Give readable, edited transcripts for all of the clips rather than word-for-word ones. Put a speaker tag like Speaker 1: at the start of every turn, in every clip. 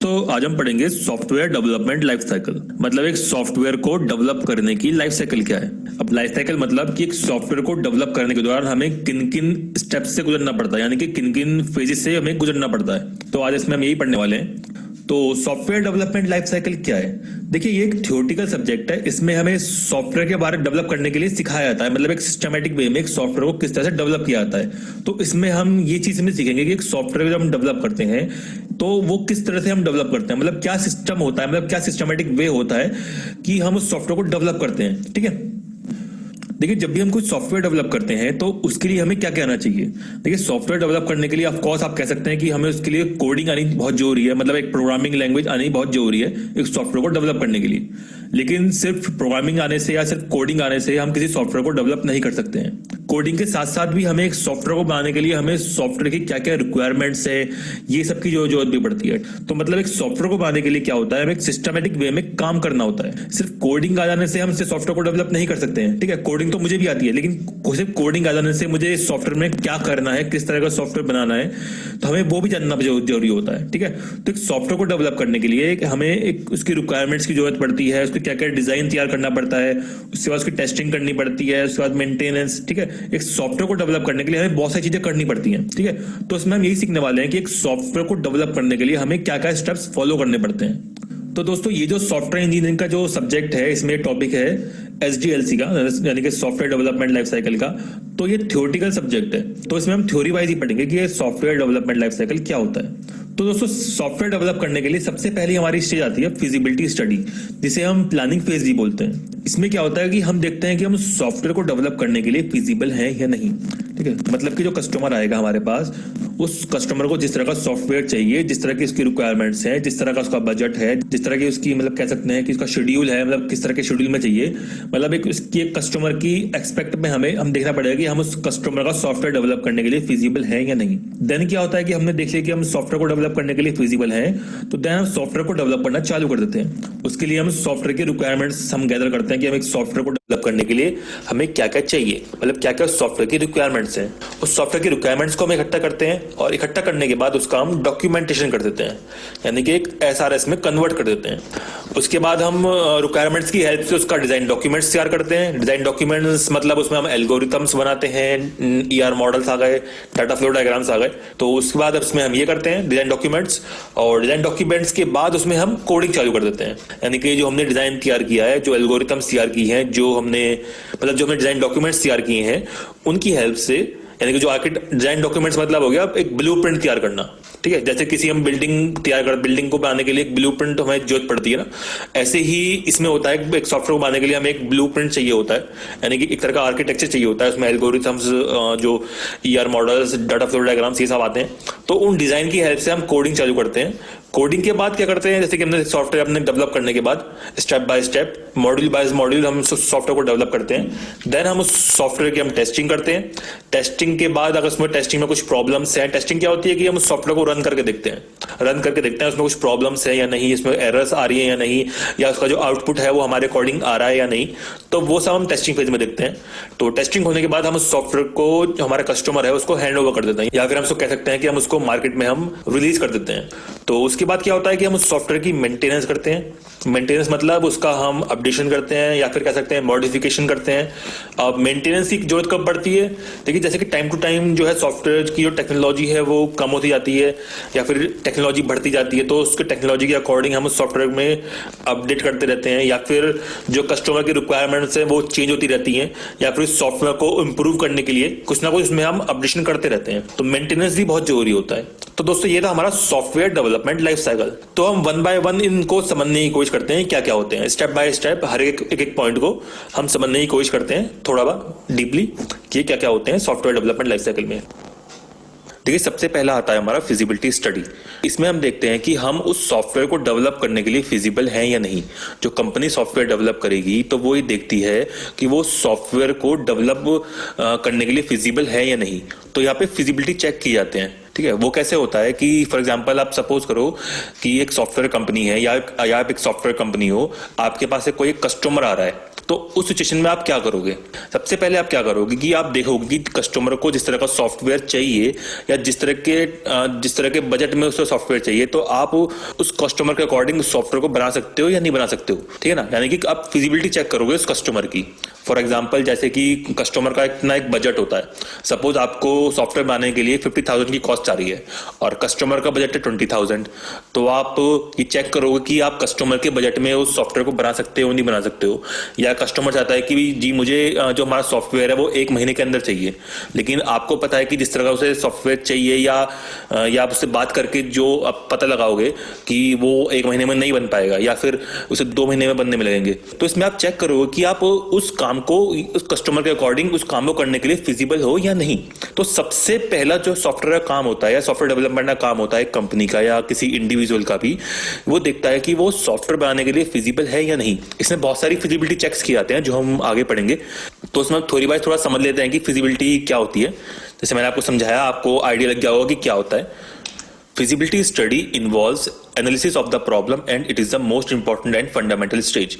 Speaker 1: दोस्तों आज हम पढ़ेंगे सॉफ्टवेयर डेवलपमेंट लाइफ साइकिल। मतलब एक सॉफ्टवेयर को डेवलप करने की लाइफ साइकिल क्या है। अब लाइफ साइकिल मतलब कि एक सॉफ्टवेयर को डेवलप करने के दौरान हमें किन किन स्टेप्स से गुजरना पड़ता है, यानी कि किन किन फेजेस से हमें गुजरना पड़ता है। तो आज इसमें हम यही पढ़ने वाले हैं। तो सॉफ्टवेयर डेवलपमेंट लाइफ साइकिल क्या है? देखिए, ये एक थ्योरेटिकल सब्जेक्ट है। इसमें हमें सॉफ्टवेयर के बारे में डेवलप करने के लिए सिखाया जाता है, मतलब एक सिस्टमैटिक वे में एक सॉफ्टवेयर को किस तरह से डेवलप किया जाता है। तो इसमें हम ये चीज में सीखेंगे कि एक सॉफ्टवेयर जब हम डेवलप करते हैं तो वो किस तरह से हम डेवलप करते हैं, मतलब क्या सिस्टम होता है, मतलब क्या सिस्टमैटिक वे होता है कि हम उस सॉफ्टवेयर को डेवलप करते हैं। ठीक है, देखिए जब भी हम कुछ सॉफ्टवेयर डेवलप करते हैं तो उसके लिए हमें क्या क्या आना चाहिए। देखिए, सॉफ्टवेयर डेवलप करने के लिए ऑफ कोर्स आप कह सकते हैं कि हमें उसके लिए कोडिंग आनी बहुत जरूरी है, मतलब एक प्रोग्रामिंग लैंग्वेज आनी बहुत जरूरी है एक सॉफ्टवेयर को डेवलप करने के लिए। लेकिन सिर्फ प्रोग्रामिंग आने से या सिर्फ कोडिंग आने से हम किसी सॉफ्टवेयर को डेवलप नहीं कर सकते हैं। कोडिंग के साथ साथ भी हमें एक सॉफ्टवेयर को बनाने के लिए हमें सॉफ्टवेयर की क्या क्या रिक्वायरमेंट्स है, ये सब की जो जरूरत भी पड़ती है। तो मतलब एक सॉफ्टवेयर को बनाने के लिए क्या होता है, हमें एक सिस्टमैटिक वे में काम करना होता है। सिर्फ कोडिंग आ जाने से हम सॉफ्टवेयर को डेवलप नहीं कर सकते हैं। ठीक है, कोडिंग तो मुझे भी आती है, लेकिन सिर्फ कोडिंग आ जाने से मुझे सॉफ्टवेयर में क्या करना है, किस तरह का सॉफ्टवेयर बनाना है, तो हमें वो भी जानना जरूरी होता है। ठीक है, तो एक सॉफ्टवेयर को डेवलप करने के लिए हमें एक उसकी रिक्वायरमेंट्स की जरूरत पड़ती है, उसको क्या क्या डिजाइन तैयार करना पड़ता है, उसके बाद उसकी टेस्टिंग करनी पड़ती है, उसके बाद मेंटेनेंस। ठीक है, एक सॉफ्टवेयर को डेवलप करने के लिए हमें बहुत सारी चीजें करनी पड़ती हैं। ठीक है, तो इसमें हम यही सीखने वाले हैं कि एक सॉफ्टवेयर को डेवलप करने के लिए हमें क्या क्या स्टेप्स फॉलो करने पड़ते हैं। तो दोस्तों, ये जो सॉफ्टवेयर इंजीनियरिंग का जो सब्जेक्ट है, इसमें टॉपिक है SDLC का, यानी कि सॉफ्टवेयर डेवलपमेंट लाइफ साइकिल का। तो ये थ्योरेटिकल सब्जेक्ट है, तो इसमें हम थ्योरी वाइज ही पढ़ेंगे कि ये सॉफ्टवेयर डेवलपमेंट लाइफ साइकिल क्या होता है। तो दोस्तों, सॉफ्टवेयर डेवलप करने के लिए सबसे पहले हमारी स्टेज आती है फिजिबिलिटी स्टडी, जिसे हम प्लानिंग फेज भी बोलते हैं। इसमें क्या होता है कि हम देखते हैं कि हम सॉफ्टवेयर को डेवलप करने के लिए फिजिबल हैं या नहीं। ठीक है, मतलब कि जो कस्टमर आएगा हमारे पास, उस कस्टमर को जिस तरह का सॉफ्टवेयर चाहिए, जिस तरह की उसकी रिक्वायरमेंट्स हैं, जिस तरह का उसका बजट है, जिस तरह की उसकी मतलब कह सकते हैं कि उसका शेड्यूल है, मतलब किस तरह के शेड्यूल में चाहिए, मतलब एक उसकी एक कस्टमर की एक्सपेक्ट में हम देखना पड़ेगा कि हम उस कस्टमर का सॉफ्टवेयर डेवलप करने के लिए फिजिबल है या नहीं। देन क्या होता है कि हमने देख लिया कि हम सॉफ्टवेयर को डेवलप करने के लिए फिजिबल है, तो देन हम सॉफ्टवेयर को डेवलप करना चालू कर देते हैं। उसके लिए हम सॉफ्टवेयर की रिक्वायरमेंट्स हम गैदर करते हैं कि हम एक सॉफ्टवेयर को डेवलप करने के लिए हमें क्या क्या चाहिए, मतलब क्या क्या सॉफ्टवेयर की रिक्वायरमेंट्स हैं। उस सॉफ्टवेयर की रिक्वायरमेंट्स को हम इकट्ठा करते हैं और इकट्ठा करने के बाद उसका हम डॉक्यूमेंटेशन कर देते हैं, यानी कि एक SRS में कन्वर्ट कर देते हैं। उसके बाद हम रिक्वायरमेंट्स की हेल्प से उसका डिजाइन डॉक्यूमेंट्स तैयार करते हैं। डिजाइन डॉक्यूमेंट्स मतलब उसमें हम एल्गोरिथम्स बनाते हैं, ER मॉडल्स आ गए, डाटा फ्लो डायग्राम्स आ गए। तो उसके बाद उसमें हम ये करते हैं डिजाइन डॉक्यूमेंट्स, और डिजाइन डॉक्यूमेंट्स के बाद उसमें हम कोडिंग चालू कर देते हैं, यानी कि जो हमने डिजाइन तैयार किया है, जो एल्गोरिथम्स तैयार की हैं, जो हमने डिजाइन डॉक्यूमेंट्स तैयार किए हैं, उनकी हेल्प से, यानी कि जो डिजाइन डॉक्यूमेंट्स मतलब हो गया एक ब्लूप्रिंट तैयार करना। ठीक है, जैसे किसी हम बिल्डिंग को बनाने के लिए एक ब्लूप्रिंट हमें जरूरत पड़ती है ना, ऐसे ही इसमें होता है एक सॉफ्टवेयर को बनाने के लिए हमें एक ब्लूप्रिंट चाहिए होता है, यानी कि एक तरह का आर्किटेक्चर चाहिए होता है। उसमें एल्गोरिथम्स, जो ER models, data flow diagrams, ये सब आते हैं। तो उन डिजाइन की हेल्प से हम कोडिंग चालू करते हैं। कोडिंग के बाद क्या करते हैं, जैसे कि हमने सॉफ्टवेयर अपने डेवलप करने के बाद step by step, module by module हम सॉफ्टवेयर को डेवलप करते हैं। देन हम उस सॉफ्टवेयर की हम टेस्टिंग करते हैं। टेस्टिंग के बाद अगर उसमें टेस्टिंग में कुछ प्रॉब्लम्स हैं, टेस्टिंग क्या होती है कि हम उस सॉफ्टवेयर को रन करके देखते हैं उसमें कुछ प्रॉब्लम्स है या नहीं, इसमें एरर्स आ रही है या नहीं, या उसका जो आउटपुट है वो हमारे अकॉर्डिंग आ रहा है या नहीं। तो वो सब हम टेस्टिंग फेज में देखते हैं। तो टेस्टिंग होने के बाद हम उस सॉफ्टवेयर को, जो हमारा कस्टमर है, उसको हैंड ओवर कर देते हैं, या फिर हम उसको कह सकते हैं कि हम उसको मार्केट में हम रिलीज कर देते हैं। तो उसके बाद क्या होता है कि हम उस सॉफ्टवेयर की मेंटेनेंस करते हैं। मेंटेनेंस मतलब उसका हम अपडेशन करते हैं, या फिर कह सकते हैं मॉडिफिकेशन करते हैं। अब मेंटेनेंस की जरूरत कब पड़ती है? देखिए, जैसे कि टाइम टू टाइम जो है सॉफ्टवेयर की जो टेक्नोलॉजी है वो कम होती जाती है, या फिर टेक्नोलॉजी बढ़ती जाती है, तो उसके टेक्नोलॉजी के अकॉर्डिंग हम उस सॉफ्टवेयर में अपडेट करते रहते हैं, या फिर जो कस्टमर की रिक्वायरमेंट्स है वो चेंज होती रहती हैं, या फिर उस सॉफ्टवेयर को इंप्रूव करने के लिए कुछ ना कुछ उसमें हम अपडेशन करते रहते हैं। तो मेंटेनेंस भी बहुत जरूरी होता है। तो दोस्तों, ये था हमारा सॉफ्टवेयर डेवलपमेंट लाइफ साइकिल। तो हम वन बाय वन इनको समझने की कोशिश करते हैं क्या क्या होते हैं, स्टेप बाय स्टेप हर एक पॉइंट को हम समझने की कोशिश करते हैं थोड़ा बहुत डीपली, कि क्या क्या होते हैं सॉफ्टवेयर डेवलपमेंट लाइफ साइकिल में। देखिए, सबसे पहला आता है हमारा फिजिबिलिटी स्टडी। इसमें हम देखते हैं कि हम उस सॉफ्टवेयर को डेवलप करने के लिए फिजिबल हैं या नहीं। जो कंपनी सॉफ्टवेयर डेवलप करेगी तो वो ये देखती है कि वो सॉफ्टवेयर को डेवलप करने के लिए फिजिबल है या नहीं। तो यहाँ पे फिजिबिलिटी चेक किए जाते हैं। ठीक है, वो कैसे होता है कि फॉर एग्जांपल आप सपोज करो कि एक सॉफ्टवेयर कंपनी है, या आप एक सॉफ्टवेयर कंपनी हो, आपके पास कोई कस्टमर आ रहा है।
Speaker 2: तो उस सिचुएशन में आप क्या करोगे? सबसे पहले आप क्या करोगे कि आप देखोगे कि कस्टमर को जिस तरह का सॉफ्टवेयर चाहिए या जिस तरह के बजट में उसको सॉफ्टवेयर चाहिए, तो आप उस कस्टमर के अकॉर्डिंग उस सॉफ्टवेयर को बना सकते हो या नहीं बना सकते हो, ठीक है ना। यानी कि आप फिजिबिलिटी चेक करोगे उस कस्टमर की। फॉर एग्जांपल, जैसे कि कस्टमर का इतना एक बजट होता है, सपोज आपको सॉफ्टवेयर बनाने के लिए 50,000 की कॉस्ट आ रही है और कस्टमर का बजट है 20,000, तो आप ये चेक करोगे कि आप कस्टमर के बजट में उस सॉफ्टवेयर को बना सकते हो नहीं बना सकते हो। या कस्टमर चाहता है कि जी मुझे जो हमारा सॉफ्टवेयर है वो 1 महीने के अंदर चाहिए, लेकिन आपको पता है कि जिस तरह का उसे सॉफ्टवेयर चाहिए या आप उससे बात करके जो आप पता लगाओगे कि वो 1 महीने में नहीं बन पाएगा या फिर उसे 2 महीने में बनने में लगेंगे। तो इसमें आप चेक करोगे कि आप उस काम को उस कस्टमर के अकॉर्डिंग उस काम को करने के लिए फिजिबल हो या नहीं। तो सबसे पहला जो सॉफ्टवेयर का काम होता है या सॉफ्टवेयर डेवलपमेंट का काम होता है कंपनी का या किसी इंडिविजुअल का भी, वो देखता है कि वो सॉफ्टवेयर बनाने के लिए फिजिबल है या नहीं। इसमें बहुत सारी फिजिबिलिटी चेक्स किए जाते हैं जो हम आगे पढ़ेंगे। तो इसमें थोड़ी बार थोड़ा समझ लेते हैं कि फिजिबिलिटी क्या होती है। जैसे मैंने आपको समझाया, आपको आइडिया लग गया होगा कि क्या होता है। Feasibility study involves analysis of the problem and it is the most important and fundamental stage.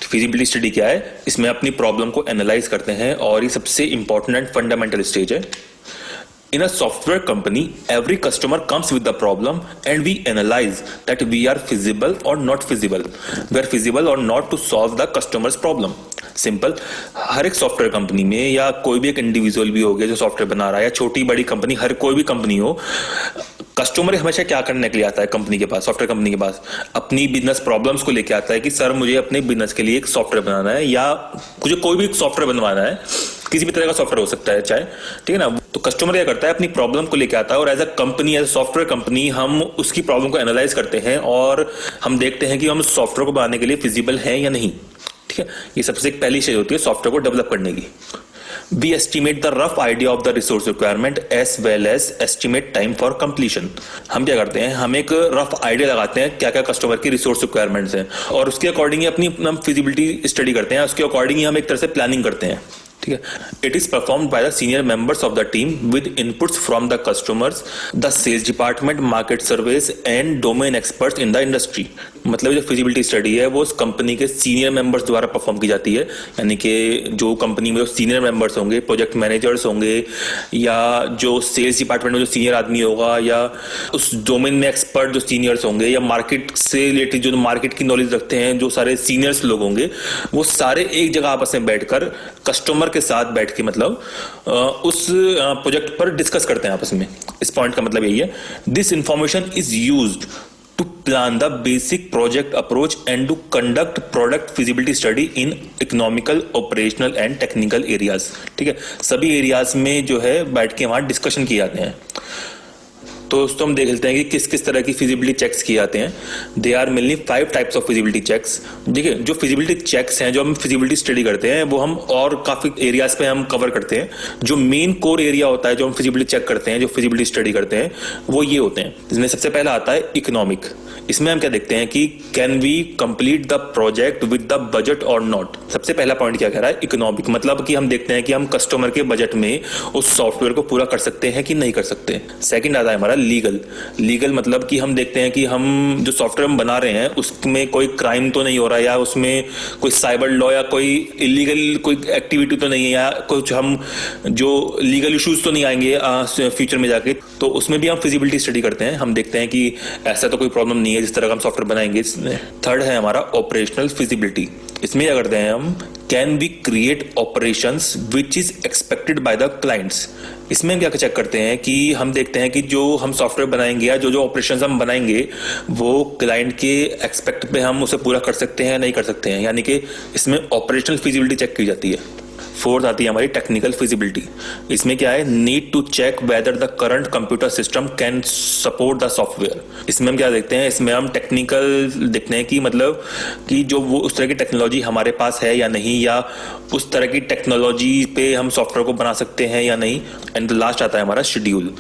Speaker 2: Feasibility study क्या है? इसमें अपनी प्रॉब्लम को एनालाइज करते हैं और ये सबसे इंपॉर्टेंट एंड फंडामेंटल स्टेज है। In a software company, every customer comes with the problem and we analyze that we are feasible or not feasible. We are feasible or not to solve the customer's problem. Simple, हर एक software company में या कोई भी एक individual भी हो गया जो सॉफ्टवेयर बना रहा है या छोटी बड़ी कंपनी, हर कोई भी कंपनी हो, कस्टमर हमेशा क्या करने के लिए आता है कंपनी के पास, सॉफ्टवेयर कंपनी के पास? अपनी बिजनेस प्रॉब्लम्स को लेके आता है कि सर मुझे अपने बिजनेस के लिए एक सॉफ्टवेयर बनाना है या मुझे कोई भी सॉफ्टवेयर बनवाना है, किसी भी तरह का सॉफ्टवेयर हो सकता है चाहे, ठीक है ना। तो कस्टमर क्या करता है, अपनी प्रॉब्लम को लेके आता है और as a company, as a software company, हम उसकी प्रॉब्लम को एनालाइज करते हैं और हम देखते हैं कि हम सॉफ्टवेयर को बनाने के लिए फिजिबल है या नहीं, ठीक है। ये सबसे पहली चीज होती है सॉफ्टवेयर को डेवलप करने की। We estimate the rough idea of the resource requirement as well as estimate time for completion. हम क्या करते हैं, हम एक रफ आइडिया लगाते हैं क्या क्या कस्टमर की रिसोर्स रिक्वायरमेंट्स हैं और उसके अकॉर्डिंग ही अपनी फिजिबिलिटी स्टडी करते हैं, उसके अकॉर्डिंग ही हम एक तरह से प्लानिंग करते हैं, ठीक है। It is performed by the senior members of the team with inputs from the customers, the sales department, market surveys and domain experts in the industry. मतलब जो फिजिबिलिटी स्टडी है वो उस कंपनी के सीनियर मेंबर्स द्वारा perform की जाती है, यानी कि जो कंपनी में जो सीनियर मेंबर्स होंगे, प्रोजेक्ट मैनेजर्स होंगे या जो सेल्स डिपार्टमेंट में जो सीनियर आदमी होगा या उस डोमेन में एक्सपर्ट जो सीनियर्स होंगे या मार्केट से रिलेटेड जो मार्केट की नॉलेज रखते हैं जो सारे सीनियर्स लोग होंगे, वो सारे एक जगह आपस में बैठकर कस्टमर के साथ बैठ के मतलब उस प्रोजेक्ट पर डिस्कस करते हैं आपस में। इस पॉइंट का मतलब यही है, this information is used to plan the basic project approach and to conduct product feasibility study in economical, operational and technical areas. ठीक है, सभी एरियाज में जो है बैठ के वहां डिस्कशन किए जाते हैं। तो दोस्तों हम देख लेते हैं कि किस किस तरह की फिजिबिलिटी चेक्स किए जाते हैं। They are mainly 5 types of feasibility checks. ठीक है, जो फिजिबिलिटी चेक्स हैं, जो हम फिजिबिलिटी स्टडी करते हैं, वो हम और काफी एरियाज पे हम कवर करते हैं। जो मेन कोर एरिया होता है जो हम फिजिबिलिटी चेक करते हैं, जो फिजिबिलिटी स्टडी करते हैं, वो ये होते हैं। इसमें सबसे पहला आता है इकोनॉमिक। इसमें हम क्या देखते हैं कि can we complete the project with the budget or not. सबसे पहला पॉइंट क्या कह रहा है, इकोनॉमिक, मतलब कि हम देखते हैं कि हम कस्टमर के बजट में उस सॉफ्टवेयर को पूरा कर सकते हैं कि नहीं कर सकते। सेकंड आता है हमारा लीगल। लीगल मतलब कि हम देखते हैं कि हम जो सॉफ्टवेयर हम बना रहे हैं उसमें कोई क्राइम तो नहीं हो रहा है या उसमें कोई साइबर लॉ या कोई इलीगल कोई एक्टिविटी तो नहीं है या कुछ हम जो लीगल इश्यूज तो नहीं आएंगे फ्यूचर में जाके। तो उसमें भी हम फिजिबिलिटी स्टडी करते हैं, हम देखते हैं कि ऐसा तो कोई प्रॉब्लम नहीं है जिस तरह का हम सॉफ्टवेयर बनाएंगे। थर्ड है हमारा ऑपरेशनल फिजिबिलिटी। इसमें क्या करते हैं हम, can we create operations which is expected by the clients. इसमें हम क्या चेक करते हैं कि हम देखते हैं कि जो हम सॉफ्टवेयर बनाएंगे या जो ऑपरेशंस हम बनाएंगे वो क्लाइंट के एक्सपेक्ट पे हम उसे पूरा कर सकते हैं या नहीं कर सकते हैं, यानी कि इसमें ऑपरेशनल फिजिबिलिटी चेक की जाती है। फोर्थ आती है हमारी टेक्निकल फिजिबिलिटी। इसमें क्या है, need to check whether the current computer system can support the software. इसमें हम क्या देखते हैं, इसमें हम टेक्निकल देखते हैं कि मतलब कि जो वो उस तरह की टेक्नोलॉजी हमारे पास है या नहीं, या उस तरह की टेक्नोलॉजी पे हम सॉफ्टवेयर को बना सकते हैं या नहीं। एंड लास्ट आता है हमारा शेड्यूल।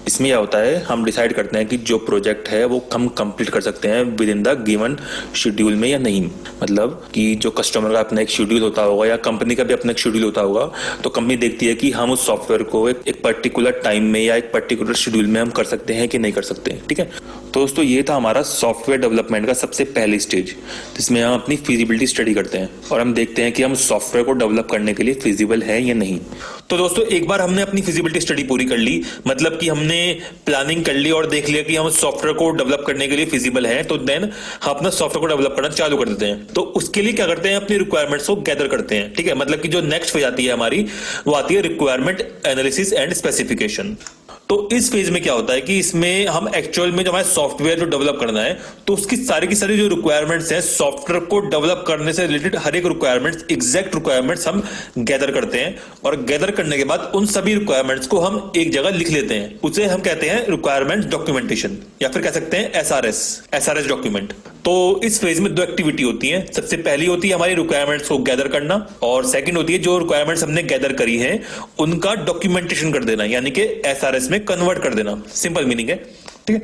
Speaker 2: इसमें क्या होता है, हम डिसाइड करते हैं कि जो प्रोजेक्ट है वो हम कंप्लीट कर सकते हैं with in the given schedule में या नहीं। मतलब कि जो कस्टमर का अपना एक शेड्यूल होता होगा या कंपनी का भी अपना एक शेड्यूल होता होगा, तो कंपनी देखती है कि हम उस सॉफ्टवेयर को एक पर्टिकुलर टाइम में या एक पर्टिकुलर शेड्यूल में हम कर सकते हैं कि नहीं कर सकते हैं। ठीक है, तो दोस्तों ये था हमारा सॉफ्टवेयर डेवलपमेंट का सबसे पहली स्टेज, जिसमें हम अपनी फिजिबिलिटी स्टडी करते हैं और हम देखते हैं कि हम सॉफ्टवेयर को डेवलप करने के लिए फिजिबल है या नहीं। तो दोस्तों एक बार हमने अपनी फिजिबिलिटी स्टडी पूरी कर ली, मतलब कि हमने प्लानिंग कर ली और देख लिया कि हम सॉफ्टवेयर को डेवलप करने के लिए फिजिबल है, तो देन हम अपना सॉफ्टवेयर को डेवलप करना चालू कर देते हैं। तो उसके लिए क्या करते हैं, अपनी रिक्वायरमेंट्स को गैदर करते हैं। ठीक है, मतलब कि जो नेक्स्ट फेज आती है हमारी, वो आती है रिक्वायरमेंट एनालिसिस एंड स्पेसिफिकेशन। तो इस फेज में क्या होता है कि इसमें हम एक्चुअल में जो हमारा सॉफ्टवेयर जो डेवलप करना है, तो उसकी सारी की सारी जो रिक्वायरमेंट्स हैं सॉफ्टवेयर को डेवलप करने से रिलेटेड, हर एक रिक्वायरमेंट्स, एग्जैक्ट रिक्वायरमेंट्स हम गैदर करते हैं और गैदर करने के बाद उन सभी रिक्वायरमेंट्स को हम एक जगह लिख लेते हैं। उसे हम कहते हैं रिक्वायरमेंट डॉक्यूमेंटेशन, या फिर कह सकते हैं एसआरएस डॉक्यूमेंट। तो इस फेज में दो एक्टिविटी होती है। सबसे पहली होती है हमारी रिक्वायरमेंट्स को गैदर करना, और सेकंड होती है जो रिक्वायरमेंट्स हमने गैदर करी है उनका डॉक्यूमेंटेशन कर देना, यानी कि एसआरएस में कन्वर्ट कर देना। सिंपल मीनिंग है। ठीक है,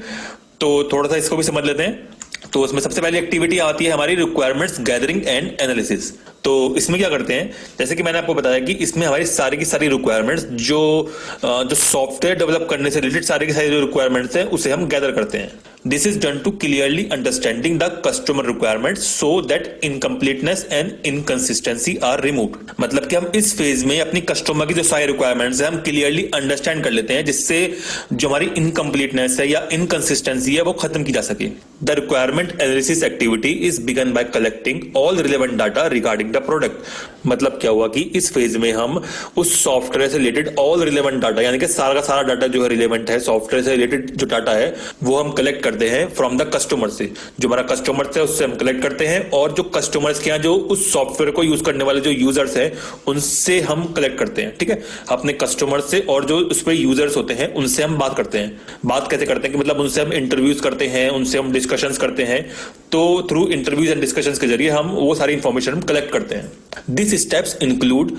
Speaker 2: तो थोड़ा सा इसको भी समझ लेते हैं। तो उसमें सबसे पहली एक्टिविटी आती है हमारी रिक्वायरमेंट्स गैदरिंग एंड एनालिसिस। तो इसमें क्या करते हैं, जैसे कि मैंने आपको बताया कि इसमें हमारी सारी की सारी रिक्वायरमेंट्स जो सॉफ्टवेयर डेवलप करने से रिलेटेड सारी की सारी जो रिक्वायरमेंट्स हैं उसे हम गैदर करते हैं। This is done to clearly understanding the customer requirements so that incompleteness and inconsistency are removed. मतलब कि हम इस फेज में अपनी कस्टमर की जो सारी रिक्वायरमेंट्स है हम क्लियरली अंडरस्टैंड कर लेते हैं, जिससे जो हमारी इनकम्प्लीटनेस है या इनकंसिस्टेंसी है वो खत्म की जा सके। The requirement analysis activity is begin bye collecting all relevant data regarding the product. मतलब क्या हुआ कि इस फेज में हम उस सॉफ्टवेयर से रिलेटेड ऑल रिलेवेंट डाटा, यानी कि सारा का सारा डाटा जो है रिलेवेंट है, सॉफ्टवेयर से रिलेटेड जो डाटा है वो हम कलेक्ट करते हैं फ्रॉम द कस्टमर से। जो हमारा कस्टमर है उससे हम कलेक्ट करते हैं, और जो कस्टमर्स के यहाँ जो उस सॉफ्टवेयर को यूज करने वाले जो यूजर्स हैं उनसे हम कलेक्ट करते हैं। ठीक है, अपने कस्टमर से और जो उस पर यूजर्स होते हैं उनसे हम बात करते हैं। बात कैसे करते हैं कि मतलब उनसे हम इंटरव्यूज करते हैं, उनसे हम डिस्कशंस करते हैं। तो थ्रू इंटरव्यूज एंड डिस्कशंस के जरिए हम वो सारी इंफॉर्मेशन हम कलेक्ट करते हैं। This steps include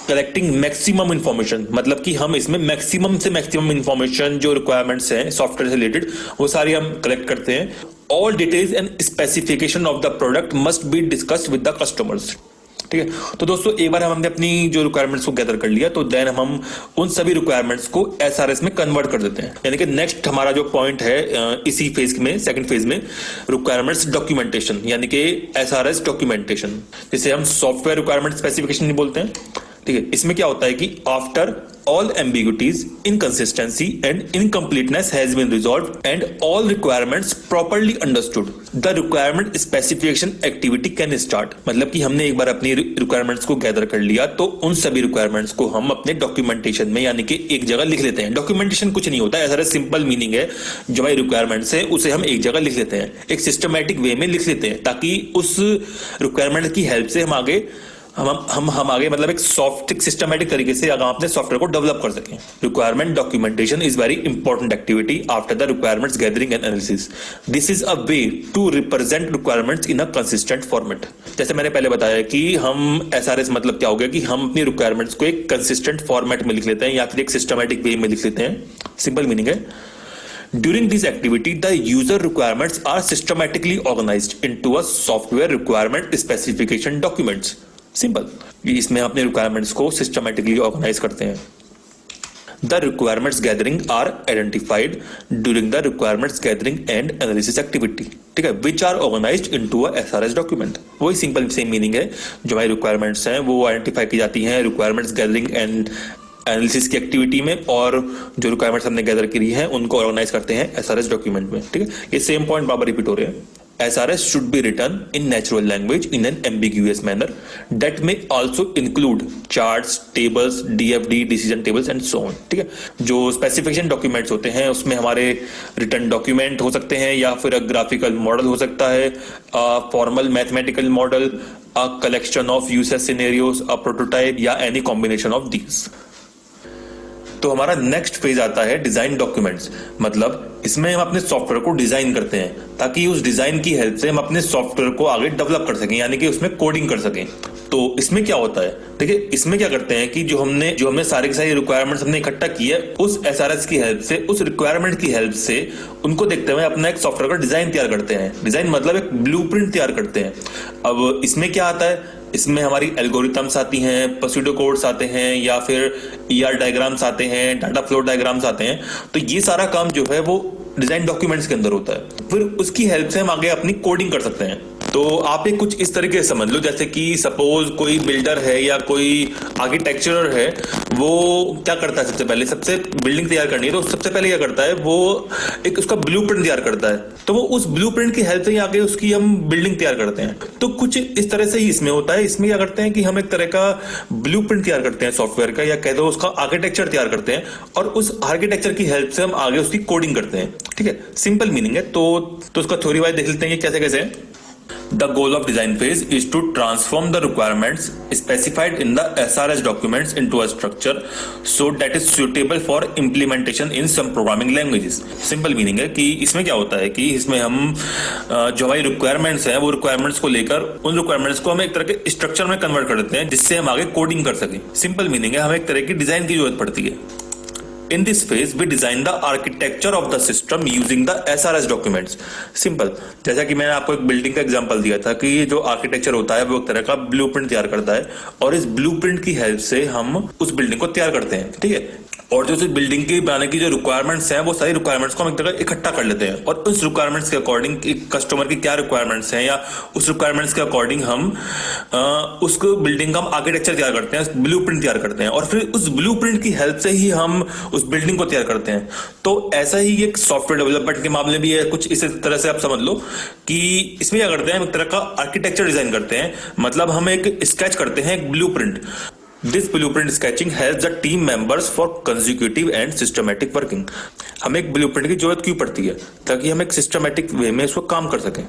Speaker 2: collecting maximum information, मतलब कि हम इसमें मैक्सिमम से मैक्सिमम इंफॉर्मेशन जो रिक्वायरमेंट्स हैं सॉफ्टवेयर से रिलेटेड वो सारी हम कलेक्ट करते हैं। All details and specification of the product must be discussed with the customers. ठीक है, तो दोस्तों एक बार हमने अपनी जो रिक्वायरमेंट्स को गैदर कर लिया, तो देन हम उन सभी रिक्वायरमेंट्स को एसआरएस में कन्वर्ट कर देते हैं। यानी कि नेक्स्ट हमारा जो पॉइंट है इसी फेज में, सेकंड फेज में, रिक्वायरमेंट्स डॉक्यूमेंटेशन, यानी कि एसआरएस डॉक्यूमेंटेशन, जिसे हम सॉफ्टवेयर रिक्वायरमेंट स्पेसिफिकेशन नहीं बोलते हैं। ठीक है, इसमें क्या होता है कि after all ambiguities, inconsistency and incompleteness has been resolved and all requirements properly understood, the requirement specification activity can start। मतलब कि हमने एक बार अपनी रिक्वायरमेंट्स को गैदर कर लिया, तो उन सभी रिक्वायरमेंट्स को हम अपने डॉक्यूमेंटेशन में, यानी कि एक जगह लिख लेते हैं। डॉक्यूमेंटेशन कुछ नहीं होता है, ऐसा सिंपल मीनिंग है, जो हमारी रिक्वायरमेंट्स है उसे हम एक जगह लिख लेते हैं, एक सिस्टमैटिक वे में लिख लेते हैं, ताकि उस रिक्वायरमेंट की हेल्प से हम आगे मतलब एक सिस्टमैटिक तरीके से अगर अपने सॉफ्टवेयर को डेवलप कर सकें। Requirement documentation is very important activity after the requirements gathering and analysis. This is a way to represent requirements in a consistent format. जैसे मैंने पहले बताया कि हम एसआरएस मतलब क्या हो गया कि हम अपनी रिक्वायरमेंट्स को एक कंसिस्टेंट फॉर्मेट में लिख लेते हैं या फिर एक सिस्टमैटिक वे में लिख लेते हैं। सिंपल मीनिंग है। During this activity, the user requirements are systematically organized into a software requirement specification documents। Simple, इसमें अपने रिक्वायरमेंट्स को सिस्टमैटिकली ऑर्गेनाइज करते हैं। The requirements gathering are identified during the requirements gathering and analysis activity. ठीक है, which are organised into a SRS document. वही simple same meaning है, जो हमारी रिक्वायरमेंट्स हैं वो आइडेंटिफाई की जाती हैं रिक्वायरमेंट्स गैदरिंग एंड एनालिसिस की एक्टिविटी में, और जो रिक्वायरमेंट्स हमने गैदर करी है उनको ऑर्गेनाइज करते हैं एसआरएस डॉक्यूमेंट में। ठीक है, ये सेम पॉइंट बराबर रिपीट हो रहे हैं। SRS should be written in natural language in an ambiguous manner that may also include charts, tables, DFD, decision tables and so on। ठीक है, जो स्पेसिफिकेशन डॉक्यूमेंट्स होते हैं उसमें हमारे रिटर्न डॉक्यूमेंट हो सकते हैं, या फिर ग्राफिकल मॉडल हो सकता है, formal mathematical model, a collection of usage scenarios, a prototype, या एनी कॉम्बिनेशन ऑफ दीज। तो हमारा नेक्स्ट फेज आता है डिजाइन डॉक्यूमेंट्स। मतलब इसमें हम अपने सॉफ्टवेयर को डिजाइन करते हैं, ताकि उस डिजाइन की हेल्प से हम अपने सॉफ्टवेयर को आगे डेवलप कर सकें, यानी कि उसमें कोडिंग कर सकें। तो इसमें क्या होता है, देखिए इसमें क्या करते हैं कि जो हमने सारी की सारी रिक्वायरमेंट्स हमने इकट्ठा की है, उस एसआरएस की हेल्प से, उस रिक्वायरमेंट की हेल्प से उनको देखते हुए अपना एक सॉफ्टवेयर का डिजाइन तैयार करते हैं। डिजाइन मतलब एक ब्लूप्रिंट तैयार करते हैं। अब इसमें क्या आता है, इसमें हमारी एल्गोरिथम्स आती हैं, प्रोसीड्यूर कोड्स आते हैं, या फिर ईआर डायग्राम्स आते हैं, डाटा फ्लो डायग्राम्स आते हैं। तो ये सारा काम जो है वो डिजाइन डॉक्यूमेंट्स के अंदर होता है। फिर उसकी हेल्प से हम आगे अपनी कोडिंग कर सकते हैं। तो आप एक कुछ इस तरीके से समझ लो, जैसे कि सपोज कोई बिल्डर है या कोई आर्किटेक्चरर है, वो क्या करता है, सबसे बिल्डिंग तैयार करनी है तो सबसे पहले क्या करता है, वो एक उसका ब्लूप्रिंट तैयार करता है। तो वो उस ब्लूप्रिंट की हेल्प से ही आगे उसकी हम बिल्डिंग तैयार करते हैं। तो कुछ इस तरह से ही इसमें होता है। इसमें क्या करते हैं कि हम एक तरह का ब्लूप्रिंट तैयार करते हैं सॉफ्टवेयर का, या कह दो उसका आर्किटेक्चर तैयार करते हैं, और उस आर्किटेक्चर की हेल्प से हम आगे उसकी कोडिंग करते हैं। ठीक है, सिंपल मीनिंग है। तो उसका थ्योरी वाइज देख लेते हैं कि कैसे कैसे। The goal of design phase is to transform the requirements specified in the SRS documents into a structure so that is suitable for implementation in some programming languages. Simple meaning है कि इसमें क्या होता है कि इसमें हम जो हमारी रिक्वायरमेंट्स हैं वो रिक्वायरमेंट्स को लेकर उन रिक्वायरमेंट्स को हम एक तरह के स्ट्रक्चर में कन्वर्ट कर देते हैं, जिससे हम आगे कोडिंग कर सकें। सिंपल मीनिंग है, हमें एक तरह की डिजाइन की जरूरत पड़ती है। In this phase, we design the architecture of the system using the SRS documents. Simple. जैसा कि मैंने आपको एक बिल्डिंग का एग्जांपल दिया था कि ये जो आर्किटेक्चर होता है वो एक तरह का ब्लूप्रिंट तैयार करता है, और इस ब्लूप्रिंट की हेल्प से हम उस बिल्डिंग को तैयार करते हैं। ठीक है, और जो बिल्डिंग की बनाने की जो रिक्वायरमेंट्स हैं वो सारी रिक्वायरमेंट्स को हम एक तरह इकट्ठा कर लेते हैं, और उस रिक्वायरमेंट्स के अकॉर्डिंग कस्टमर की क्या रिक्वायरमेंट्स हैं, या उस रिक्वायरमेंट्स के अकॉर्डिंग हम उसको बिल्डिंग का हम आर्किटेक्चर तैयार करते हैं, ब्लूप्रिंट तैयार करते हैं, और फिर उस ब्लूप्रिंट की हेल्प से ही हम उस बिल्डिंग को तैयार करते हैं। तो ऐसा ही एक सॉफ्टवेयर डेवलपमेंट के मामले में भी है, कुछ इस तरह से आप समझ लो कि इसमें क्या करते हैं, हम एक तरह का आर्किटेक्चर डिजाइन करते हैं। मतलब हम एक स्केच करते हैं, एक blueprint. This blueprint sketching helps the team members for consecutive and systematic working. हमें एक ब्लूप्रिंट की जरूरत क्यों पड़ती है? ताकि हम एक सिस्टमैटिक वे में इसको काम कर सकें।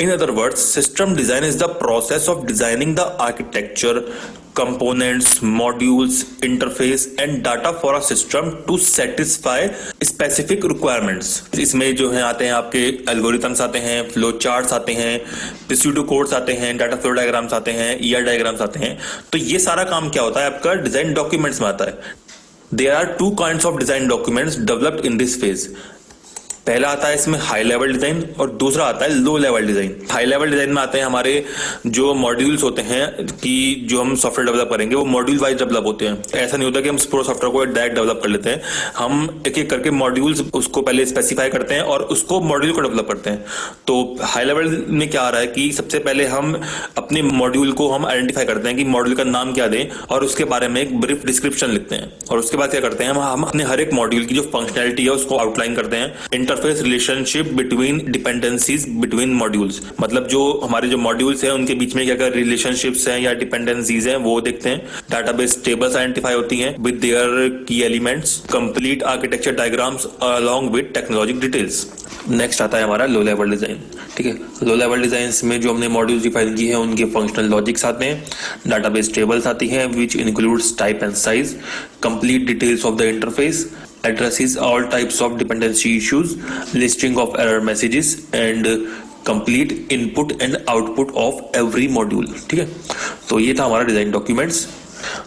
Speaker 2: In other words, system design is the process of designing the architecture, components, modules, interface and data for a system to satisfy specific requirements. इसमें जो है आते हैं आपके एल्गोरिथम्स आते हैं, फ्लो चार्ट्स आते हैं, प्रोसीड्यूर कोड्स आते हैं, डाटा फ्लो डायग्राम्स आते हैं, ईआर डायग्राम्स आते हैं। तो ये सारा काम क्या होता है आपका डिजाइन डॉक्यूमेंट्स में आता है। There are two kinds of design documents developed in this phase. पहला आता है इसमें हाई लेवल डिजाइन, और दूसरा आता है low level design. High level design में आते हैं हमारे जो मॉड्यूल्स होते हैं कि जो हम सॉफ्टवेयर डेवलप करेंगे वो मॉड्यूल वाइज डेवलप होते हैं। ऐसा नहीं होता कि हम पूरा सॉफ्टवेयर को डायरेक्ट डेवलप कर लेते हैं, हम एक एक करके मॉड्यूल्स उसको पहले स्पेसिफाई करते हैं और उसको मॉड्यूल को डेवलप करते हैं। तो हाई लेवल में क्या आ रहा है कि सबसे पहले हम अपने मॉड्यूल को हम आइडेंटिफाई करते हैं कि मॉड्यूल का नाम क्या दें, और उसके बारे में एक ब्रीफ डिस्क्रिप्शन लिखते हैं। और उसके बाद क्या करते हैं, हम अपने हर एक मॉड्यूल की जो फंक्शनैलिटी है उसको आउटलाइन करते हैं। Interface relationship between dependencies between modules, मतलब जो हमारे जो मॉड्यूल्स हैं उनके बीच में क्या क्या रिलेशनशिप्स हैं या डिपेंडेंसीज हैं वो देखते हैं। डाटाबेस टेबल्स आइडेंटिफाई होती हैं विद देयर की elements, complete architecture diagrams along with technological details. Next आता है हमारा लो लेवल डिजाइन। ठीक है, लो लेवल डिजाइन में जो हमने मॉड्यूल्स डिफाइन किए हैं उनके फंक्शनल लॉजिक्स आते हैं, डाटाबेस टेबल्स आती हैं which includes type and size, complete details of the interface, addresses all types of dependency issues, listing of error messages and complete input and output of every module। ठीक है, तो ये था हमारा डिजाइन डॉक्यूमेंट्स।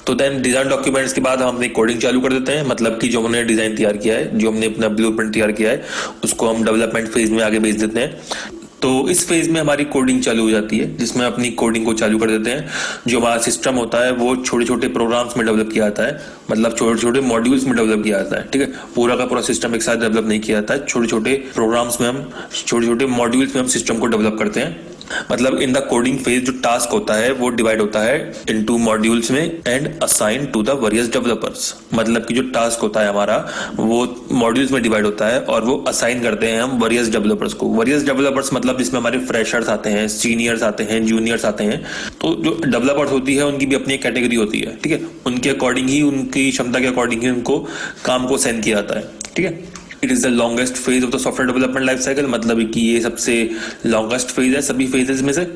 Speaker 2: तो then design documents के बाद हम अपनी कोडिंग चालू कर देते हैं। मतलब कि जो हमने डिजाइन तैयार किया है, जो हमने अपना ब्लूप्रिंट तैयार किया है, उसको हम डेवलपमेंट फेज में आगे भेज देते हैं। तो इस फेज में हमारी कोडिंग चालू हो जाती है, जिसमें अपनी कोडिंग को चालू कर देते हैं। जो हमारा सिस्टम होता है वो छोटे छोटे प्रोग्राम्स में डेवलप किया जाता है, मतलब छोटे छोटे मॉड्यूल्स में डेवलप किया जाता है। ठीक है, पूरा का पूरा सिस्टम एक साथ डेवलप नहीं किया जाता है, छोटे छोटे प्रोग्राम्स में हम छोटे छोटे मॉड्यूल्स में हम सिस्टम को डेवलप करते हैं। मतलब इन द कोडिंग फेज जो टास्क होता है वो डिवाइड होता है इनटू मॉड्यूल्स में and assign to the various developers. मतलब कि जो टास्क होता है हमारा वो मॉड्यूल्स में डिवाइड होता है और वो असाइन करते हैं हम वेरियस डेवलपर्स को। वेरियस डेवलपर्स मतलब जिसमें हमारे फ्रेशर्स आते हैं, सीनियर्स आते हैं, जूनियर्स आते हैं। तो जो डेवलपर्स होती है उनकी भी अपनी एक कैटेगरी होती है। ठीक है, उनके अकॉर्डिंग ही, उनकी क्षमता के अकॉर्डिंग ही उनको काम को असाइन किया जाता है। ठीक है, it is the longest phase of the software development life cycle. मतलब कि ये सबसे लॉन्गेस्ट फेज है सभी फेजेस में से।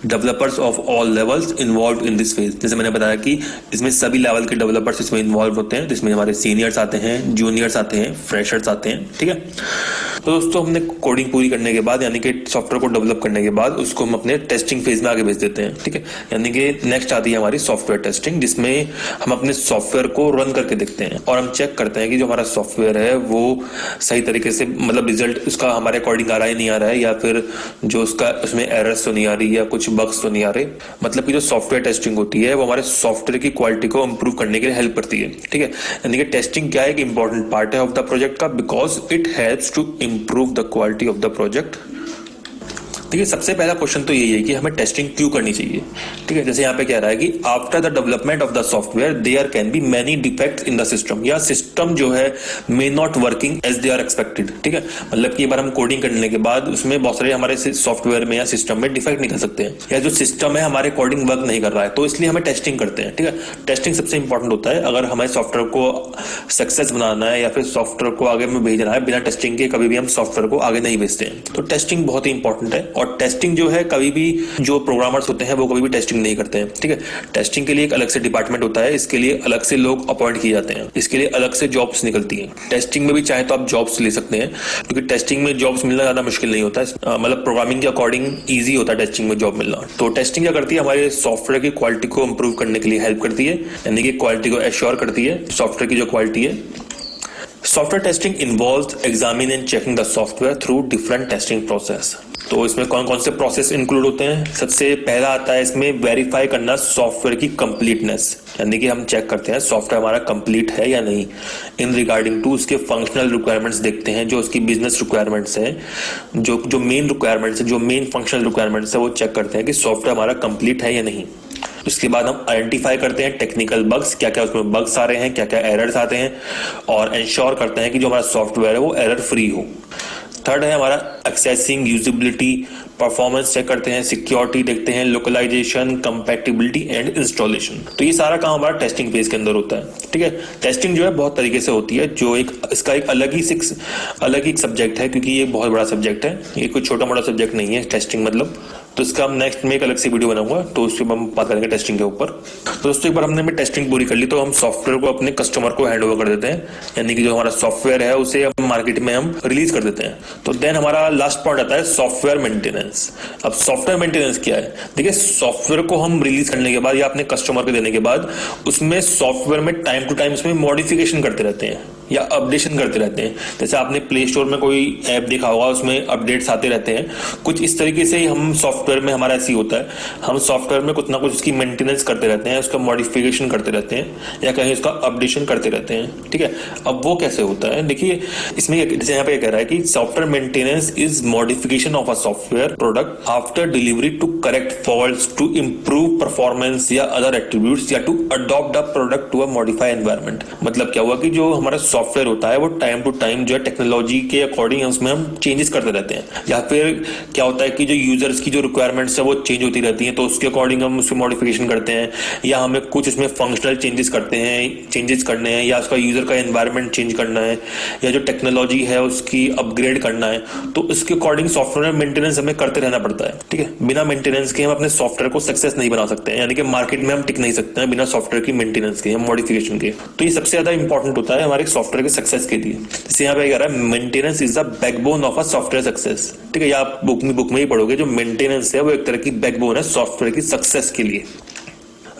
Speaker 2: Developers of all levels involve in this phase. जैसे मैंने बताया कि इसमें सभी लेवल के डेवलपर्स इसमें इन्वॉल्व होते हैं, जिसमें हमारे सीनियर्स आते हैं, जूनियर्स आते हैं, फ्रेशर्स आते हैं। ठीक है, तो दोस्तों हमने कोडिंग पूरी करने के बाद, यानी कि सॉफ्टवेयर को डेवलप करने के बाद, उसको हम अपने टेस्टिंग फेज में आगे भेज देते हैं। ठीक है, यानी कि नेक्स्ट आती है हमारी सॉफ्टवेयर टेस्टिंग, जिसमें हम अपने सॉफ्टवेयर को रन करके देखते हैं और हम चेक करते हैं कि जो हमारा सॉफ्टवेयर है वो सही तरीके से, मतलब रिजल्ट उसका हमारे अकॉर्डिंग आ रहा है नहीं आ रहा है, या फिर जो उसका उसमें एरर्स तो नहीं आ रही, या कुछ बग्स तो नहीं आ रहे। मतलब कि जो सॉफ्टवेयर टेस्टिंग होती है वो हमारे सॉफ्टवेयर की क्वालिटी को इंप्रूव करने के लिए हेल्प करती है, ठीक है। यानी कि टेस्टिंग क्या है, एक इंपॉर्टेंट पार्ट है ऑफ द प्रोजेक्ट का, because it helps to improve the quality of the project. देखिए सबसे पहला क्वेश्चन तो यही है कि हमें टेस्टिंग क्यों करनी चाहिए, ठीक है। जैसे यहाँ पे कह रहा है कि after the development of the software there can be many defects in the system, या सिस्टम जो है may not working as they are expected, ठीक है। मतलब कि एक बार हम कोडिंग करने के बाद उसमें बहुत सारे हमारे सॉफ्टवेयर में या सिस्टम में डिफेक्ट निकल सकते हैं, या जो सिस्टम है हमारे अकॉर्डिंग वर्क नहीं कर रहा है, तो इसलिए हमें टेस्टिंग करते हैं, ठीक है। टेस्टिंग सबसे इंपॉर्टेंट होता है अगर हमारे सॉफ्टवेयर को सक्सेस बनाना है या फिर सॉफ्टवेयर को आगे में भेजना है। बिना टेस्टिंग के कभी भी हम सॉफ्टवेयर को आगे नहीं भेजते हैं, तो टेस्टिंग बहुत ही इंपॉर्टेंट है। और टेस्टिंग जो है कभी भी जो प्रोग्रामर्स होते हैं वो कभी भी टेस्टिंग नहीं करते हैं, ठीक है। टेस्टिंग के लिए एक अलग से डिपार्टमेंट होता है, इसके लिए अलग से लोग अपॉइंट किए जाते हैं, इसके लिए अलग से जॉब्स निकलती हैं। टेस्टिंग में भी चाहे तो आप जॉब्स ले सकते हैं, क्योंकि टेस्टिंग में जॉब्स मिलना ज्यादा मुश्किल नहीं होता है। मतलब प्रोग्रामिंग के अकॉर्डिंग ईजी होता है टेस्टिंग में जॉब मिलना। तो टेस्टिंग क्या करती है, हमारे सॉफ्टवेयर की क्वालिटी को इंप्रूव करने के लिए हेल्प करती है, यानी कि क्वालिटी को एश्योर करती है, सॉफ्टवेयर की जो क्वालिटी है। Software testing involves examining and checking the software through different testing process. तो इसमें कौन कौन से प्रोसेस इंक्लूड होते हैं। सबसे पहला आता है इसमें वेरीफाई करना सॉफ्टवेयर की कंप्लीटनेस, यानी कि हम चेक करते हैं सॉफ्टवेयर हमारा कंप्लीट है या नहीं इन रिगार्डिंग टू उसके फंक्शनल रिक्वायरमेंट्स देखते हैं, जो उसकी बिजनेस रिक्वायरमेंट्स है, जो मेन रिक्वायरमेंट्स है, जो मेन फंक्शनल रिक्वायरमेंट्स है, वो चेक करते हैं कि सॉफ्टवेयर हमारा कंप्लीट है या नहीं। उसके बाद हम आइडेंटिफाई करते हैं टेक्निकल बग्स, क्या क्या उसमें बग्स आ रहे हैं, क्या क्या एरर्स आते हैं, और इंश्योर करते हैं कि जो हमारा सॉफ्टवेयर है वो एरर फ्री हो। थर्ड है हमारा एक्सेसिंग, यूजिबिलिटी, परफॉर्मेंस चेक करते हैं, सिक्योरिटी देखते हैं, लोकलाइजेशन, कंपैटिबिलिटी एंड इंस्टॉलेशन। तो ये सारा काम हमारा टेस्टिंग फेज के अंदर होता है, ठीक है। टेस्टिंग जो है बहुत तरीके से होती है, जो एक इसका एक अलग ही सब्जेक्ट है, क्योंकि ये बहुत बड़ा सब्जेक्ट है, ये कोई छोटा मोटा सब्जेक्ट नहीं है टेस्टिंग मतलब। तो इसका हम नेक्स्ट में एक अलग से वीडियो बनाऊंगा, तो उसके हम बात करेंगे टेस्टिंग के ऊपर। तो दोस्तों एक बार हमने टेस्टिंग पूरी कर ली तो हम सॉफ्टवेयर को अपने कस्टमर को हैंड ओवर कर देते हैं, यानी कि जो हमारा सॉफ्टवेयर है उसे हम मार्केट में हम रिलीज कर देते हैं। तो देन हमारा लास्ट पॉइंट आता है सॉफ्टवेयर मेंटेनेंस। अब सॉफ्टवेयर मेंटेनेंस क्या है, देखिए सॉफ्टवेयर को हम रिलीज करने के बाद या अपने कस्टमर को देने के बाद उसमें सॉफ्टवेयर में टाइम टू टाइम उसमें मॉडिफिकेशन करते रहते हैं या अपडेशन करते रहते हैं। जैसे आपने प्ले स्टोर में कोई ऐप देखा होगा, उसमें अपडेट्स आते रहते हैं, कुछ इस तरीके से ही हम सॉफ्टवेयर में हमारा ऐसी होता है, हम सॉफ्टवेयर में कुछ ना कुछ उसकी मेंटेनेंस करते रहते हैं, उसका मॉडिफिकेशन करते रहते हैं या कहीं उसका अपडेशन करते रहते हैं, ठीक है। अब वो कैसे होता है, देखिए इसमें जैसे यहाँ पे कह रहा है कि software maintenance is modification of a software product after delivery to correct faults, to improve performance या अदर एट्रीब्यूट्स, या to adopt the product to a modified environment. मतलब क्या हुआ कि जो हमारा सॉफ्टवेयर होता है वो टाइम टू टाइम जो है टेक्नोलॉजी के अकॉर्डिंग उसमें हम चेंजेस करते रहते हैं, या फिर क्या होता है कि जो यूजर्स की जो रिक्वायरमेंट्स है वो चेंज होती रहती हैं, तो उसके अकॉर्डिंग हम उसमें मॉडिफिकेशन करते हैं, या हमें कुछ उसमें फंक्शनल चेंजेस करने हैं, या उसका यूजर का एनवायरनमेंट चेंज करना है, या जो टेक्नोलॉजी है उसकी अपग्रेड करना है, तो उसके अकॉर्डिंग सॉफ्टवेयर मेंटेनेंस हमें करते रहना पड़ता है, ठीक है। बिना मेंटेनेंस के हम अपने सॉफ्टवेयर को सक्सेस नहीं बना सकते हैं, यानी कि मार्केट में हम टिक नहीं सकते हैं बिना सॉफ्टवेयर की मेंटेनेंस के, मॉडिफिकेशन के। तो ये सबसे ज्यादा इंपॉर्टेंट होता है हमारे सॉफ्टवेयर के सक्सेस के लिए। जैसे यहाँ पे कह रहा है maintenance is the backbone of a software success, ठीक है। या आप बुक में ही पढ़ोगे, जो मेंटेनेंस है वो एक तरह की बैकबोन है सॉफ्टवेयर की सक्सेस के लिए।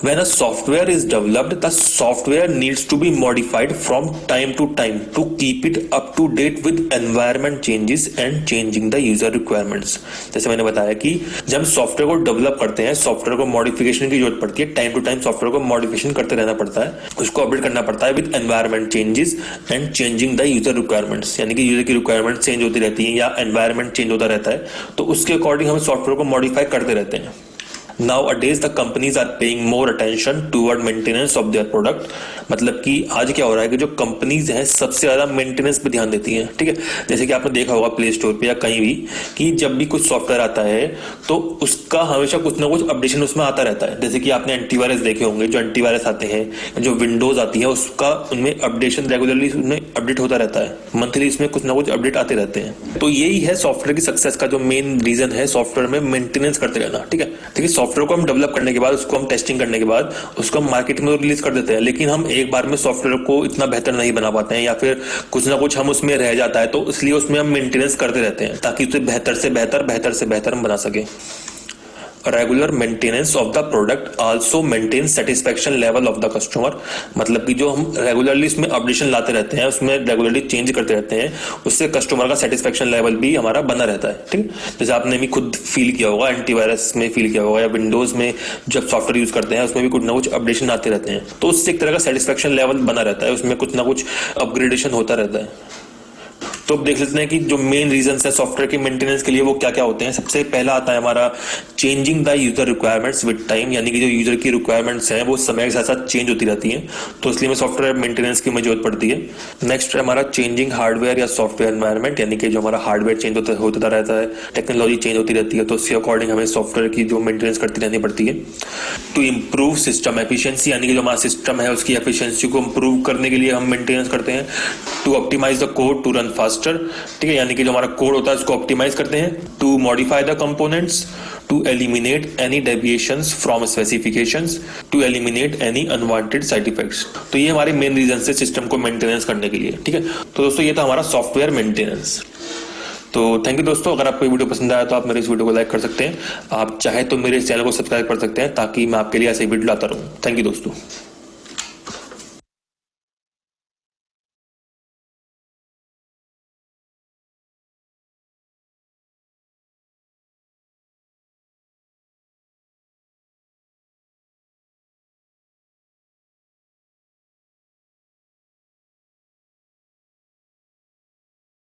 Speaker 2: When a software is developed, the software needs to be modified from time to keep it up to date with environment changes and changing the user requirements। जैसे मैंने बताया कि जब हम सॉफ्टवेयर को डेवलप करते हैं, सॉफ्टवेयर को मॉडिफिकेशन की जरूरत पड़ती है, टाइम टू टाइम सॉफ्टवेयर को मॉडिफिकेशन करते रहना पड़ता है, उसको अपडेट करना पड़ता है with environment changes and changing the user requirements, यानी कि यूजर की रिक्वायरमेंट चेंज होती रहती है या एनवायरमेंट चेंज होता रहता है, तो उसके अकॉर्डिंग हम सॉफ्टवेयर को मॉडिफाई करते रहते हैं। Nowadays the companies are paying more attention toward maintenance of their product। मतलब कि आज क्या हो रहा है कि जो कंपनीज हैं सबसे ज्यादा मेंटेनेंस पे ध्यान देती हैं, ठीक है। जैसे कि आपने देखा होगा प्ले स्टोर पे या कहीं भी कि जब भी कुछ सॉफ्टवेयर आता है तो उसका हमेशा कुछ ना कुछ अपडेशन उसमें आता रहता है। जैसे कि आपने एंटीवायरस देखे होंगे, जो एंटीवायरस आते हैं, जो विंडोज आती है, उसका उनमें अपडेशन रेगुलरली उसमें अपडेट होता रहता है, मंथली इसमें कुछ ना कुछ अपडेट आते रहते हैं। तो यही है सॉफ्टवेयर की सक्सेस का जो मेन रीजन है, सॉफ्टवेयर में मेंटेनेंस करते रहना, ठीक है। देखिए सॉफ्टवेयर को हम डेवलप करने के बाद, उसको हम टेस्टिंग करने के बाद उसको हम मार्केट में रिलीज कर देते हैं, लेकिन हम एक बार में सॉफ्टवेयर को इतना बेहतर नहीं बना पाते हैं, या फिर कुछ ना कुछ हम उसमें रह जाता है, तो इसलिए उसमें हम मेंटेनेंस करते रहते हैं ताकि उसे बेहतर से बेहतर हम बना सके। Regular maintenance of the product also maintain satisfaction level of the customer. मतलब कि जो हम रेगुलरली इसमें अपडेशन लाते रहते हैं, उसमें रेगुलरली चेंज करते रहते हैं, उससे कस्टमर का सेटिस्फेक्शन लेवल भी हमारा बना रहता है। ठीक, जैसे आपने भी खुद फील किया होगा, एंटीवायरस में फील किया होगा, या विंडोज में जब सॉफ्टवेयर यूज करते हैं उसमें भी कुछ ना कुछ अपडेशन आते रहते हैं, तो उससे एक तरह का सेटिस्फेक्शन लेवल बना रहता है, उसमें कुछ ना कुछ अपग्रेडेशन होता रहता है। तो अब देख लेते हैं कि जो मेन रीजन है सॉफ्टवेयर के मेंटेनेंस के लिए वो क्या क्या होते हैं। सबसे पहला आता है हमारा changing the user requirements with time, यानी कि जो यूजर की रिक्वायरमेंट्स हैं वो समय के साथ साथ चेंज होती रहती हैं, तो इसलिए में सॉफ्टवेयर मेंटेनेंस की हमें जरूरत पड़ती है। नेक्स्ट है हमारा चेंजिंग हार्डवेयर या सॉफ्टवेयर एनवायरनमेंट, यानी कि जो हमारा हार्डवेयर चेंज होता रहता है, टेक्नोलॉजी चेंज होती रहती है, तो उसके अकॉर्डिंग हमें सॉफ्टवेयर की जो मेंटेनेंस करती रहनी पड़ती है। टू इम्प्रूव सिस्टम एफिशिएंसी, यानी कि जो हमारा सिस्टम है उसकी एफिशिएंसी को इम्प्रूव करने के लिए हम मेंटेनेंस करते हैं। To optimise the code to run faster, ठीक है, यानी कि जो हमारा कोड होता है उसको ऑप्टिमाइज करते हैं। To modify the components, to eliminate any deviations from specifications, to eliminate any unwanted side effects. तो ये हमारे मेन रीजन है सिस्टम को मेंटेनेंस करने के लिए। ठीक है, तो दोस्तों ये था हमारा सॉफ्टवेयर मेंटेनेंस। तो थैंक यू दोस्तों, अगर आपको ये वीडियो पसंद आया तो आप मेरे इस वीडियो को लाइक कर सकते हैं, आप चाहे तो मेरे इस चैनल को सब्सक्राइब कर सकते हैं ताकि मैं आपके लिए ऐसे वीडियो लाता रहूं। थैंक यू दोस्तों।